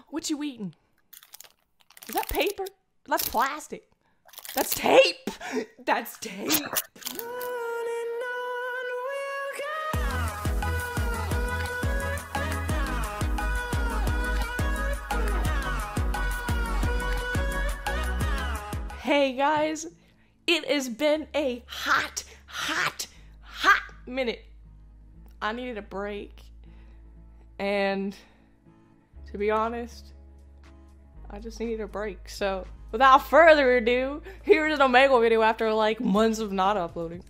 What you eating? Is that paper? That's plastic. That's tape. That's tape. Hey guys, it has been a hot minute. I needed a break. And to be honest, I just needed a break. So without further ado, here's an Omegle video after like months of not uploading.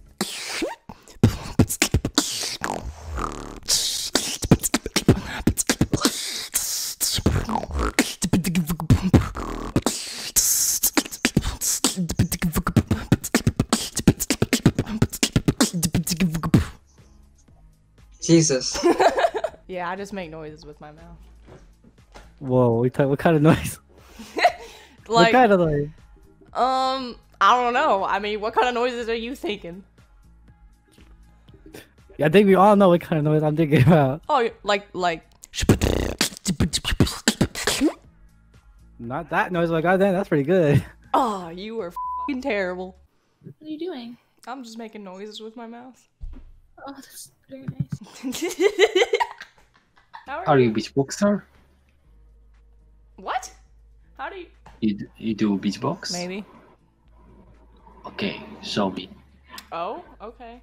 Jesus. Yeah, I just make noises with my mouth. Whoa, what kind of noise? Like, what kind of noise? I don't know. I mean, what kind of noises are you thinking? Yeah, I think we all know what kind of noise I'm thinking about. Oh, like. Not that noise, but goddamn, that's pretty good. Oh, you are f***ing terrible. What are you doing? I'm just making noises with my mouth. Oh, that's very nice. How Are you a beatboxer? What? How do you? You do beatbox? Maybe. Okay, show me. Oh, okay.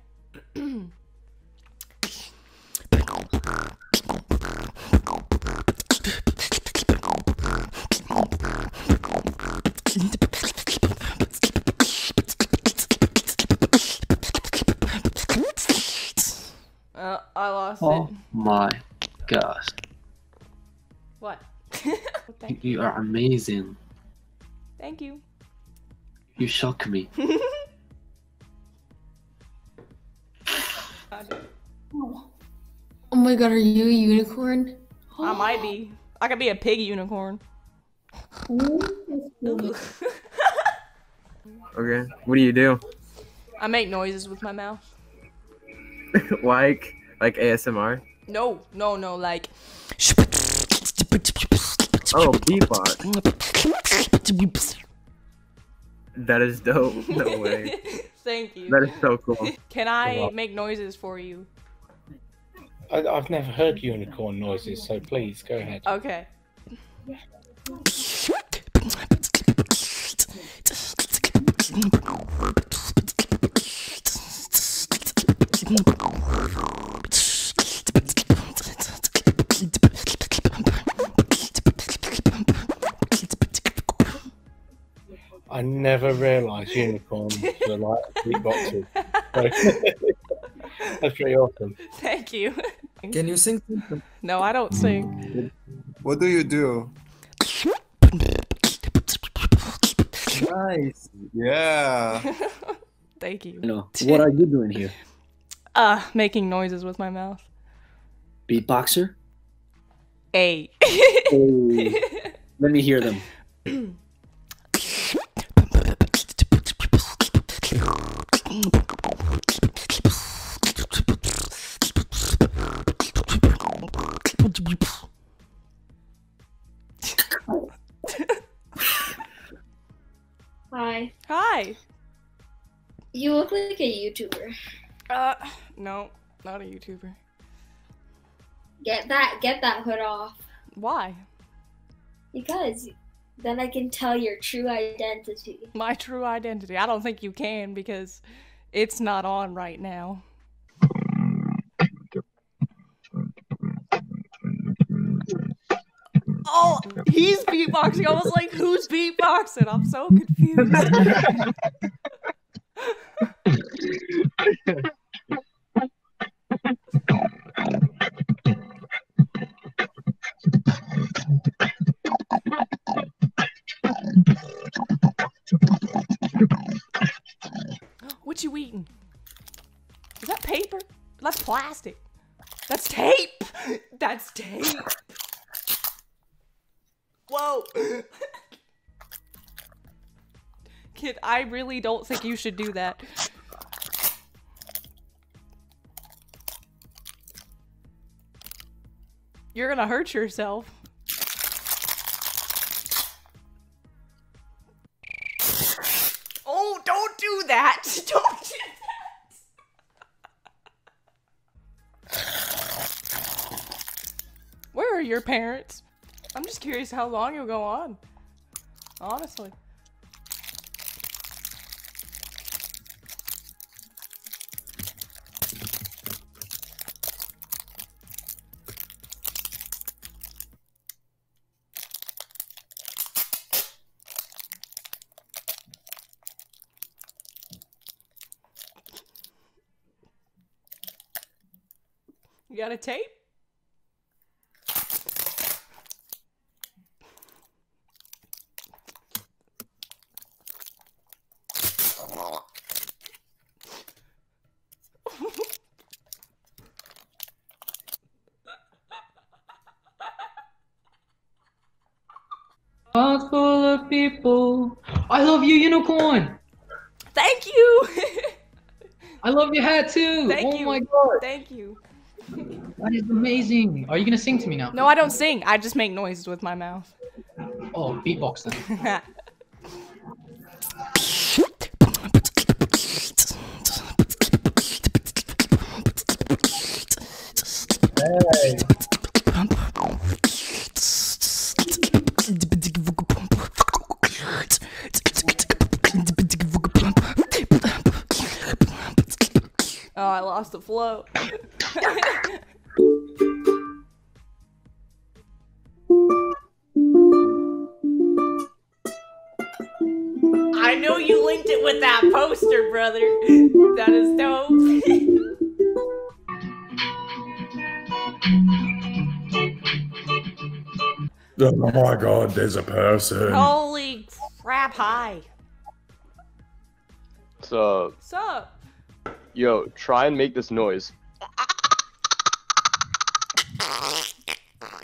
I lost Oh it. my gosh. What? Thank You are amazing. Thank you. You shock me. Oh my god, are you a unicorn? I might be. I could be a pig unicorn. Ooh. Okay, what do you do? I make noises with my mouth. like ASMR? No, like. Oh, beatbox. That is dope. No way. Thank you. That is so cool. Can I make noises for you? I've never heard unicorn noises, so please go ahead. Okay. I never realised unicorns were like beatboxers. That's pretty awesome. Thank you. Can you sing something? No, I don't sing. What do you do? Nice. Yeah. Thank you. What are you doing here? Making noises with my mouth. Beatboxer? Hey. Oh, let me hear them. Hi. Hi. You look like a YouTuber. No, not a YouTuber. Get that hood off. Why? Because then I can tell your true identity. My true identity. I don't think you can because it's not on right now. Oh, he's beatboxing. I was like, who's beatboxing? I'm so confused. What you eating? Is that paper? That's plastic. That's tape. That's tape. Whoa. Kid, I really don't think you should do that. You're gonna hurt yourself. that! Don't do that! Where are your parents? I'm just curious how long you'll go on. Honestly. You got a tape? Heart full of people. I love you, unicorn. Thank you! I love your hat too. Thank oh you. my god, Thank you. that is amazing. Are you gonna sing to me now? No, I don't sing. I just make noises with my mouth. Oh, beatbox then. Hey. Oh, I lost the flow. I know you linked it with that poster, brother. That is dope. Oh my god, there's a person. Holy crap, hi. So, Sup? yo, try and make this noise.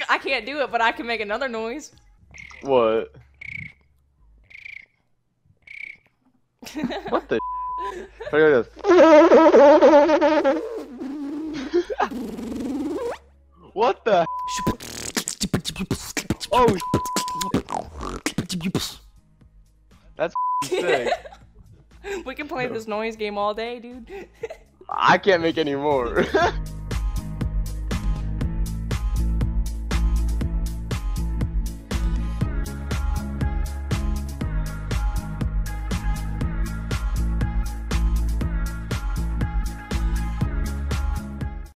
I can't do it, but I can make another noise. What? What the? Try like this. What the? Oh. That's sick. We can play this noise game all day, dude. I can't make any more.